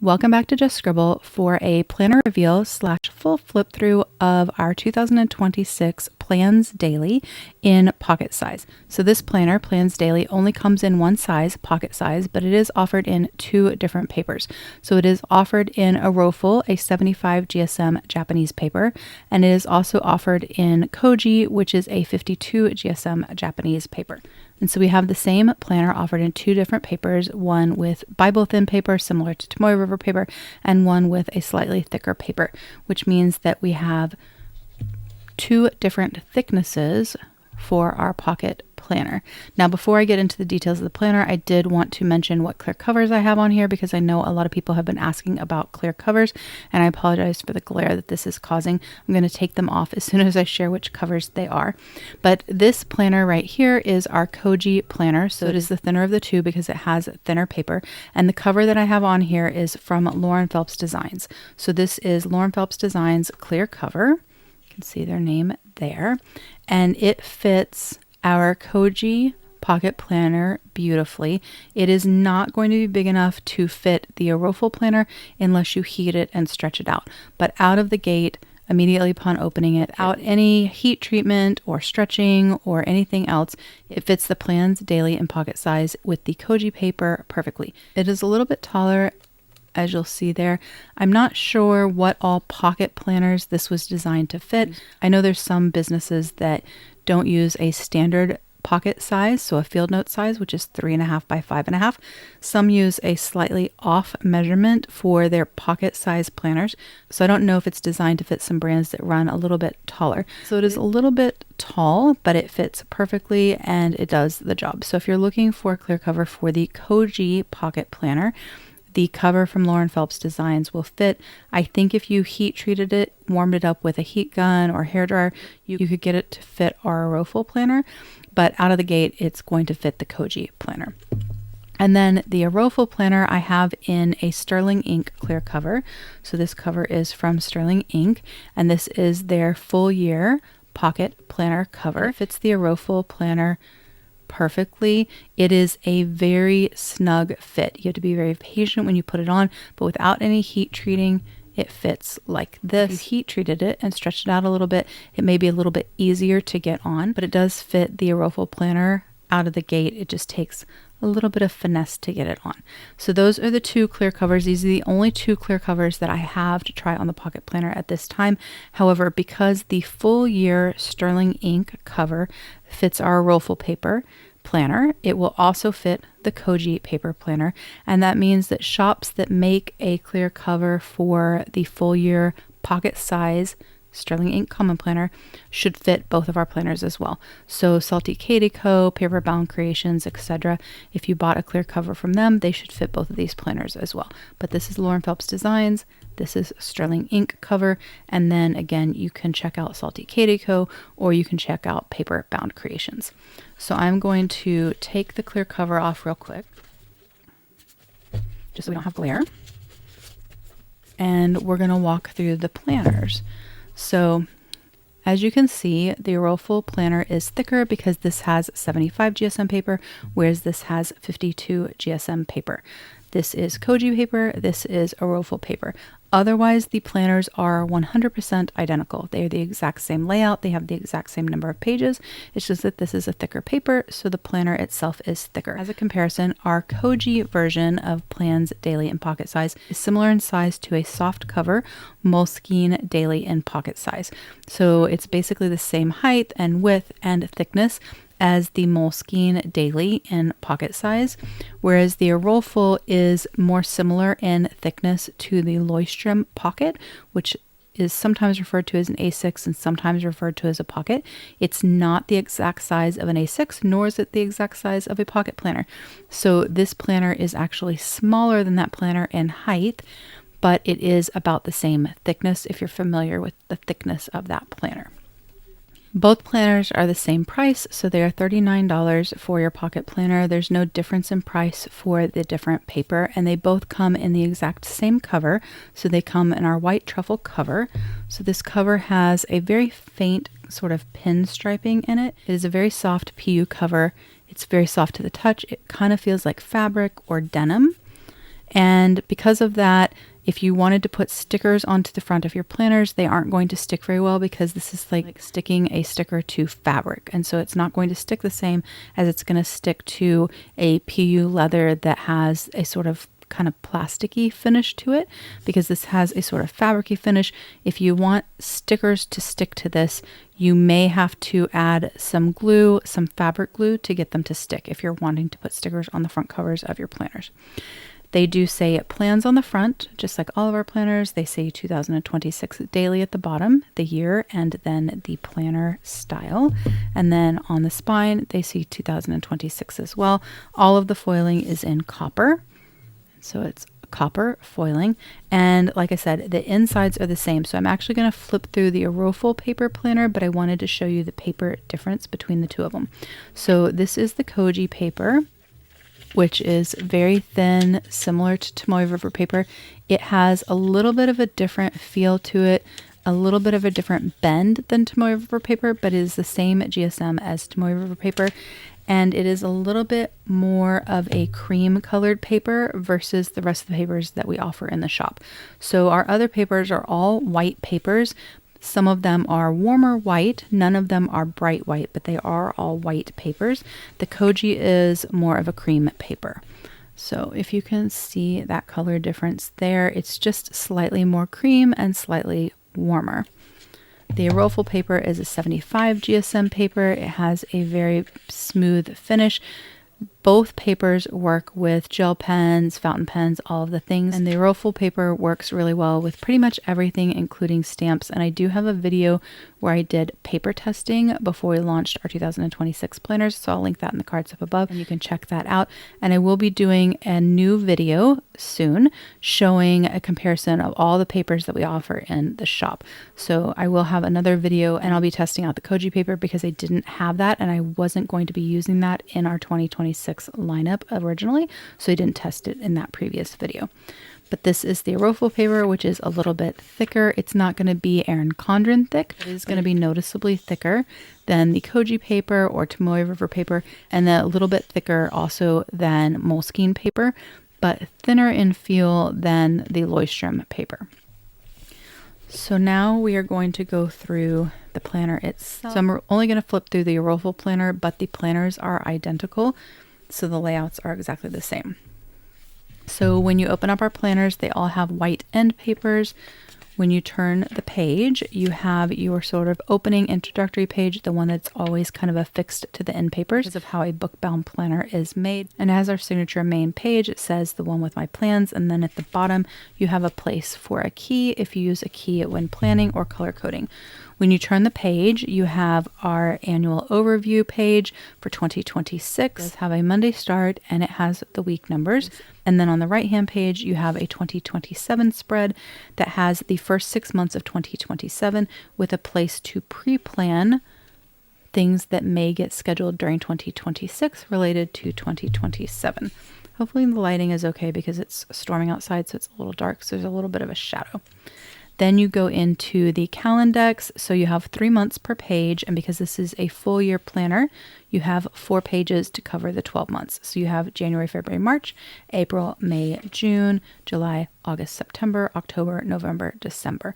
Welcome back to Just Scribble for a planner reveal / full flip through of our 2026 Plans Daily in pocket size. So this planner, Plans Daily, only comes in one size, pocket size, but it is offered in two different papers. So it is offered in Iroful, a 75 GSM Japanese paper, and it is also offered in Koji, which is a 52 GSM Japanese paper. And so we have the same planner offered in two different papers, one with Bible thin paper similar to Tomoe River paper, and one with a slightly thicker paper, which means that we have two different thicknesses for our pocket planner. Now, before I get into the details of the planner, I did want to mention what clear covers I have on here because I know a lot of people have been asking about clear covers, and I apologize for the glare that this is causing. I'm going to take them off as soon as I share which covers they are. But this planner right here is our Koji planner, so it is the thinner of the two because it has thinner paper, and the cover that I have on here is from Lauren Phelps Designs. So this is Lauren Phelps Designs clear cover. You can see their name there, and it fits our Koji pocket planner beautifully. It is not going to be big enough to fit the Iroful planner unless you heat it and stretch it out. But out of the gate, immediately upon opening it, without any heat treatment or stretching or anything else, it fits the Plans Daily in pocket size with the Koji paper perfectly. It is a little bit taller, as you'll see there. I'm not sure what all pocket planners this was designed to fit. I know there's some businesses that don't use a standard pocket size, so a field note size, which is 3.5 by 5.5. Some use a slightly off measurement for their pocket size planners. So I don't know if it's designed to fit some brands that run a little bit taller. So it is a little bit tall, but it fits perfectly and it does the job. So if you're looking for a clear cover for the Koji pocket planner, the cover from Lauren Phelps Designs will fit. I think if you heat treated it, warmed it up with a heat gun or hairdryer, you could get it to fit our Iroful planner, but out of the gate, it's going to fit the Koji planner. And then the Iroful planner I have in a Sterling Ink clear cover. So this cover is from Sterling Ink, and this is their full year pocket planner cover. It fits the Iroful planner perfectly. It is a very snug fit. You have to be very patient when you put it on, but without any heat treating, it fits like this. If you heat treated it and stretched it out a little bit, it may be a little bit easier to get on, but it does fit the Iroful planner out of the gate. It just takes a little bit of finesse to get it on. So those are the two clear covers. These are the only two clear covers that I have to try on the pocket planner at this time. However, because the full year Sterling Ink cover fits our Iroful paper planner, it will also fit the Koji paper planner, and that means that shops that make a clear cover for the full year pocket size Sterling Ink Common Planner should fit both of our planners as well. So Salty Katie Co., Paperbound Creations, etc. If you bought a clear cover from them, they should fit both of these planners as well. But this is Lauren Phelps Designs. This is Sterling Ink cover. And then again, you can check out Salty Katie Co., or you can check out Paperbound Creations. So I'm going to take the clear cover off real quick, just so we don't have glare. And we're going to walk through the planners. So as you can see, the Iroful planner is thicker because this has 75 GSM paper, whereas this has 52 GSM paper. This is Koji paper, this is Iroful paper. Otherwise, the planners are 100% identical. They are the exact same layout, they have the exact same number of pages. It's just that this is a thicker paper, so the planner itself is thicker. As a comparison, our Koji version of Plans Daily in pocket size is similar in size to a Softcover Moleskine Daily in pocket size. So it's basically the same height and width and thickness as the Moleskine Daily in pocket size, whereas the Iroful is more similar in thickness to the Leuchtturm Pocket, which is sometimes referred to as an A6 and sometimes referred to as a pocket. It's not the exact size of an A6, nor is it the exact size of a pocket planner. So this planner is actually smaller than that planner in height, but it is about the same thickness if you're familiar with the thickness of that planner. Both planners are the same price, so they are $39 for your pocket planner. There's no difference in price for the different paper, and they both come in the exact same cover. So they come in our White Truffle cover. So this cover has a very faint sort of pin striping in it. It is a very soft PU cover. It's very soft to the touch. It kind of feels like fabric or denim. And because of that, if you wanted to put stickers onto the front of your planners, they aren't going to stick very well because this is like sticking a sticker to fabric. And so it's not going to stick the same as it's going to stick to a PU leather that has a sort of kind of plasticky finish to it, because this has a sort of fabricy finish. If you want stickers to stick to this, you may have to add some glue, some fabric glue, to get them to stick if you're wanting to put stickers on the front covers of your planners. They do say plans on the front, just like all of our planners. They say 2026 daily at the bottom, the year, and then the planner style. And then on the spine, they see 2026 as well. All of the foiling is in copper. So it's copper foiling. And like I said, the insides are the same. So I'm actually going to flip through the Iroful paper planner, but I wanted to show you the paper difference between the two of them. So this is the Koji paper, which is very thin, similar to Tomoe River paper. It has a little bit of a different feel to it, a little bit of a different bend than Tomoe River paper, but it is the same GSM as Tomoe River paper. And it is a little bit more of a cream colored paper versus the rest of the papers that we offer in the shop. So our other papers are all white papers. Some of them are warmer white, none of them are bright white, but they are all white papers. The Koji is more of a cream paper. So if you can see that color difference there, it's just slightly more cream and slightly warmer. The Iroful paper is a 75 GSM paper. It has a very smooth finish. Both papers work with gel pens, fountain pens, all of the things. And the Iroful paper works really well with pretty much everything, including stamps. And I do have a video where I did paper testing before we launched our 2026 planners. So I'll link that in the cards up above and you can check that out. And I will be doing a new video soon showing a comparison of all the papers that we offer in the shop. So I will have another video and I'll be testing out the Koji paper because I didn't have that and I wasn't going to be using that in our 2026 lineup originally. So I didn't test it in that previous video. But this is the Iroful paper, which is a little bit thicker. It's not going to be Erin Condren thick. It is going to be noticeably thicker than the Koji paper or Tomoe River paper, and then a little bit thicker also than Moleskine paper, but thinner in feel than the Leuchtturm paper. So now we are going to go through the planner itself. So I'm only going to flip through the Iroful planner, but the planners are identical, so the layouts are exactly the same. So when you open up our planners, they all have white end papers. When you turn the page, you have your sort of opening introductory page, the one that's always kind of affixed to the end papers because of how a book-bound planner is made. And as our signature main page, it says the one with my plans. And then at the bottom, you have a place for a key if you use a key when planning or color coding. When you turn the page, you have our annual overview page for 2026. It does have a Monday start and it has the week numbers. And then on the right-hand page, you have a 2027 spread that has the first 6 months of 2027 with a place to pre-plan things that may get scheduled during 2026 related to 2027. Hopefully the lighting is okay because it's storming outside, so it's a little dark, so there's a little bit of a shadow. Then you go into the Calendex, so you have 3 months per page, and because this is a full year planner, you have 4 pages to cover the 12 months. So you have January, February, March, April, May, June, July, August, September, October, November, December.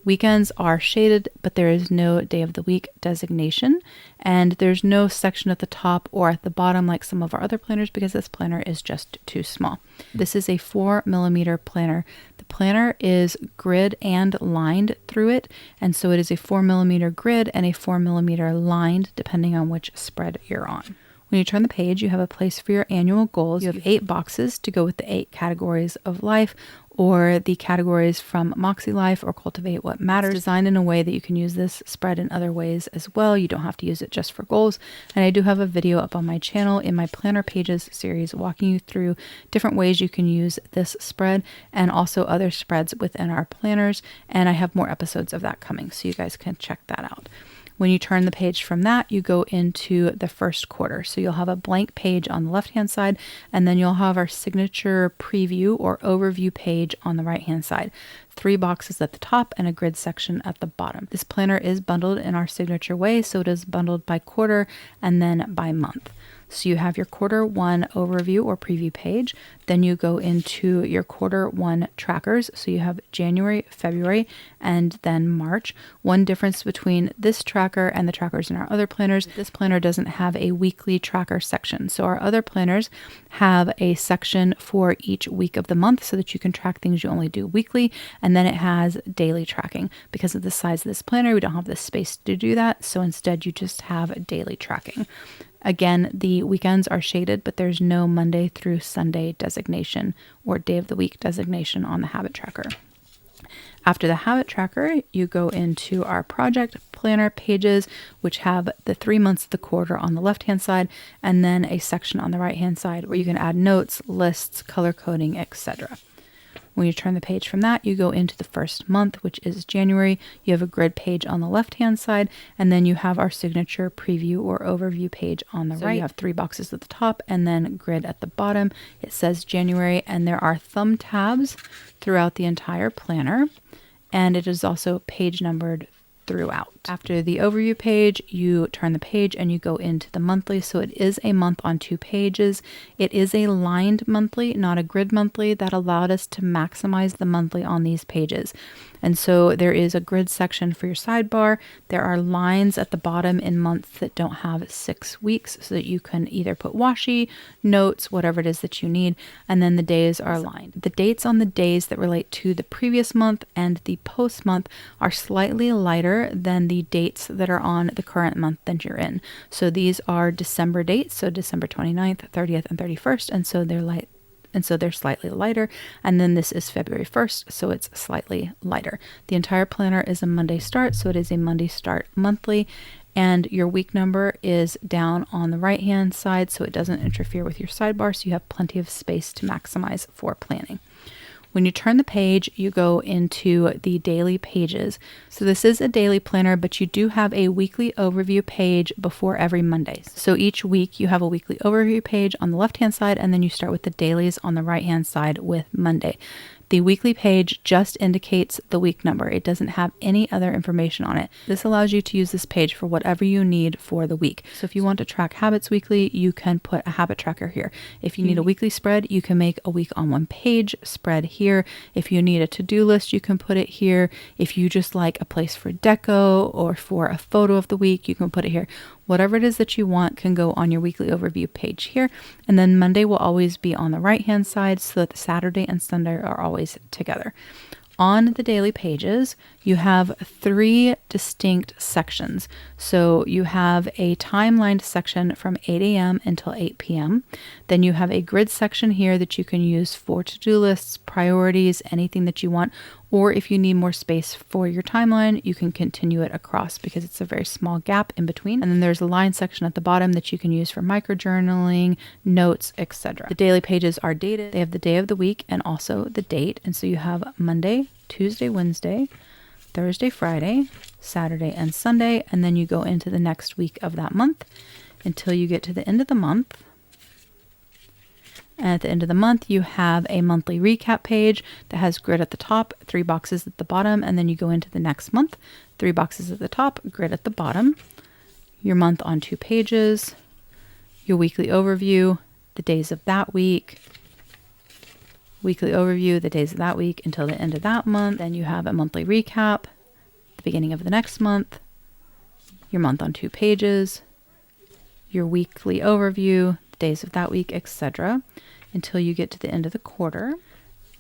Weekends are shaded, but there is no day of the week designation, and there's no section at the top or at the bottom like some of our other planners because this planner is just too small. This is a 4mm planner. The planner is grid and lined through it, and so it is a 4mm grid and a 4mm lined depending on which spread you're on. When you turn the page, you have a place for your annual goals. You have 8 boxes to go with the 8 categories of life or the categories from Moxie Life or Cultivate What Matters. It's designed in a way that you can use this spread in other ways as well. You don't have to use it just for goals. And I do have a video up on my channel in my Planner Pages series walking you through different ways you can use this spread and also other spreads within our planners. And I have more episodes of that coming, so you guys can check that out. When you turn the page from that, you go into the first quarter. So you'll have a blank page on the left-hand side, and then you'll have our signature preview or overview page on the right-hand side. 3 boxes at the top and a grid section at the bottom. This planner is bundled in our signature way, so it is bundled by quarter and then by month. So you have your quarter one overview or preview page. Then you go into your quarter one trackers. So you have January, February, and then March. One difference between this tracker and the trackers in our other planners, this planner doesn't have a weekly tracker section. So our other planners have a section for each week of the month so that you can track things you only do weekly. And then it has daily tracking. Because of the size of this planner, we don't have the space to do that. So instead you just have daily tracking. Again, the weekends are shaded, but there's no Monday through Sunday designation or day of the week designation on the habit tracker. After the habit tracker, you go into our project planner pages, which have the 3 months of the quarter on the left-hand side, and then a section on the right-hand side where you can add notes, lists, color coding, etc. When you turn the page from that, you go into the first month, which is January. You have a grid page on the left-hand side, and then you have our signature preview or overview page on the right. You have 3 boxes at the top and then grid at the bottom. It says January, and there are thumb tabs throughout the entire planner, and it is also page numbered throughout. After the overview page, you turn the page and you go into the monthly. So it is a month on 2 pages. It is a lined monthly, not a grid monthly. That allowed us to maximize the monthly on these pages. And so there is a grid section for your sidebar. There are lines at the bottom in months that don't have 6 weeks so that you can either put washi, notes, whatever it is that you need. And then the days are lined. The dates on the days that relate to the previous month and the post month are slightly lighter than the dates that are on the current month that you're in. So these are December dates, so December 29th, 30th, and 31st. And so they're light. And so they're slightly lighter. And then this is February 1st, so it's slightly lighter. The entire planner is a Monday start, so it is a Monday start monthly. And your week number is down on the right-hand side, so it doesn't interfere with your sidebar, so you have plenty of space to maximize for planning. When you turn the page, you go into the daily pages. So this is a daily planner, but you do have a weekly overview page before every Monday. So each week you have a weekly overview page on the left-hand side, and then you start with the dailies on the right-hand side with Monday. The weekly page just indicates the week number. It doesn't have any other information on it. This allows you to use this page for whatever you need for the week. So if you want to track habits weekly, you can put a habit tracker here. If you need a weekly spread, you can make a week on one page spread here. If you need a to-do list, you can put it here. If you just like a place for deco or for a photo of the week, you can put it here. Whatever it is that you want can go on your weekly overview page here. And then Monday will always be on the right-hand side so that Saturday and Sunday are always together. On the daily pages, you have 3 distinct sections. So you have a timelined section from 8 a.m. until 8 p.m. Then you have a grid section here that you can use for to-do lists, priorities, anything that you want. Or if you need more space for your timeline, you can continue it across because it's a very small gap in between. And then there's a line section at the bottom that you can use for microjournaling, notes, etc. The daily pages are dated. They have the day of the week and also the date. And so you have Monday, Tuesday, Wednesday, Thursday, Friday, Saturday, and Sunday. And then you go into the next week of that month until you get to the end of the month. And at the end of the month, you have a monthly recap page that has grid at the top, 3 boxes at the bottom, and then you go into the next month, 3 boxes at the top, grid at the bottom, your month on 2 pages, your weekly overview, the days of that week, weekly overview, the days of that week until the end of that month. Then you have a monthly recap, the beginning of the next month, your month on 2 pages, your weekly overview, days of that week, etc. until you get to the end of the quarter.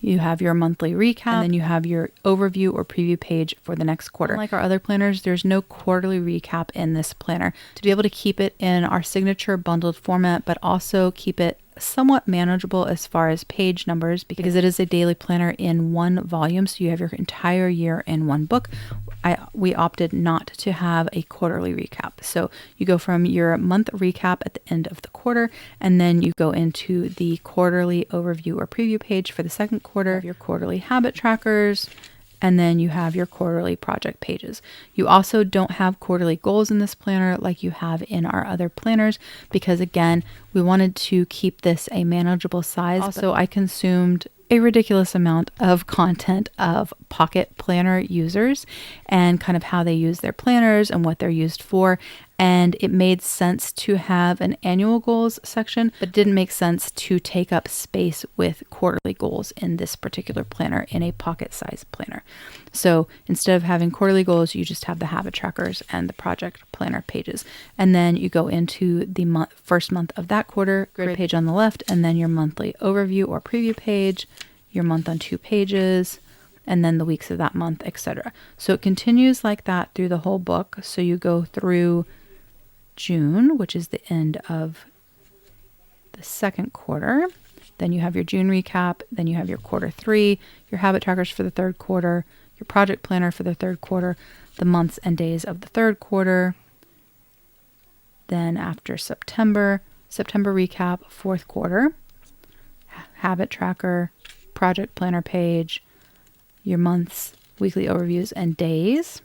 You have your monthly recap, and then you have your overview or preview page for the next quarter. Like our other planners, there's no quarterly recap in this planner. To be able to keep it in our signature bundled format, but also keep it somewhat manageable as far as page numbers, because it is a daily planner in one volume, so you have your entire year in one book. We opted not to have a quarterly recap. So you go from your month recap at the end of the quarter, and then you go into the quarterly overview or preview page for the second quarter, your quarterly habit trackers, and then you have your quarterly project pages. You also don't have quarterly goals in this planner like you have in our other planners, because again, we wanted to keep this a manageable size. Also, I consumed a ridiculous amount of content of Pocket Planner users and kind of how they use their planners and what they're used for. and it made sense to have an annual goals section, but didn't make sense to take up space with quarterly goals in this particular planner, in a pocket size planner. So instead of having quarterly goals, you just have the habit trackers and the project planner pages. And then you go into the first month of that quarter, grid page on the left, and then your monthly overview or preview page, your month on 2 pages, and then the weeks of that month, etc. So it continues like that through the whole book. So you go through June, which is the end of the second quarter. Then you have your June recap. Then you have your quarter 3, your habit trackers for the third quarter, your project planner for the third quarter, the months and days of the third quarter. Then after September recap, fourth quarter, habit tracker, project planner page, your months, weekly overviews, and days.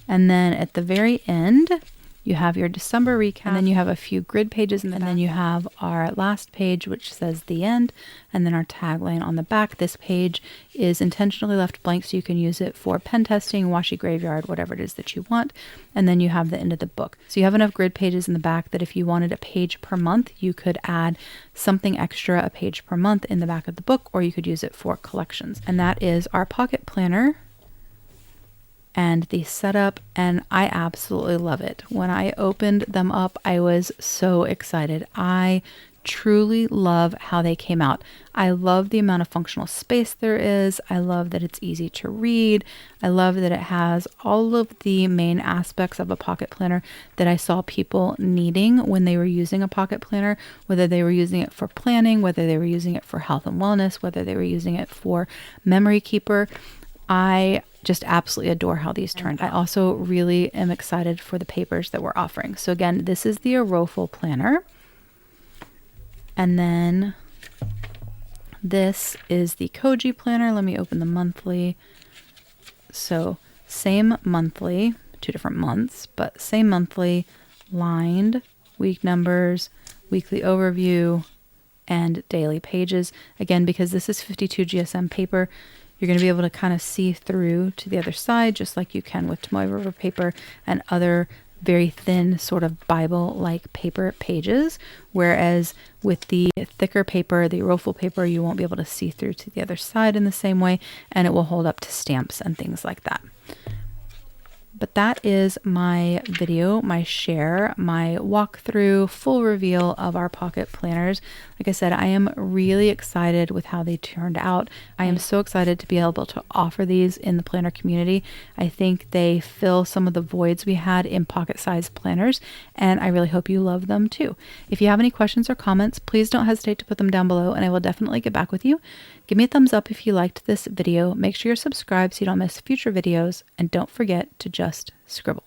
And then at the very end, you have your December recap, and then you have a few grid pages, and then you have our last page, which says the end, and then our tagline on the back. This page is intentionally left blank so you can use it for pen testing, washi graveyard, whatever it is that you want. And then you have the end of the book. So you have enough grid pages in the back that if you wanted a page per month, you could add something extra, a page per month in the back of the book, or you could use it for collections. And that is our pocket planner and the setup, and I absolutely love it. When I opened them up, I was so excited. I truly love how they came out. I love the amount of functional space there is. I love that it's easy to read. I love that it has all of the main aspects of a pocket planner that I saw people needing when they were using a pocket planner, whether they were using it for planning, whether they were using it for health and wellness, whether they were using it for memory keeper. I just absolutely adore how these turned out. I also really am excited for the papers that we're offering. So again, this is the Iroful planner. And then this is the Koji planner. Let me open the monthly. So same monthly, 2 different months, but same monthly, lined, week numbers, weekly overview, and daily pages. Again, because this is 52 GSM paper, you're going to be able to kind of see through to the other side, just like you can with Tomoe River paper and other very thin sort of Bible-like paper pages. Whereas with the thicker paper, the Iroful paper, you won't be able to see through to the other side in the same way, and it will hold up to stamps and things like that. But that is my video, my share, my walkthrough, full reveal of our pocket planners. Like I said, I am really excited with how they turned out. I am so excited to be able to offer these in the planner community. I think they fill some of the voids we had in pocket-sized planners, and I really hope you love them too. If you have any questions or comments, please don't hesitate to put them down below, and I will definitely get back with you. Give me a thumbs up if you liked this video. Make sure you're subscribed so you don't miss future videos, and don't forget to just scribble.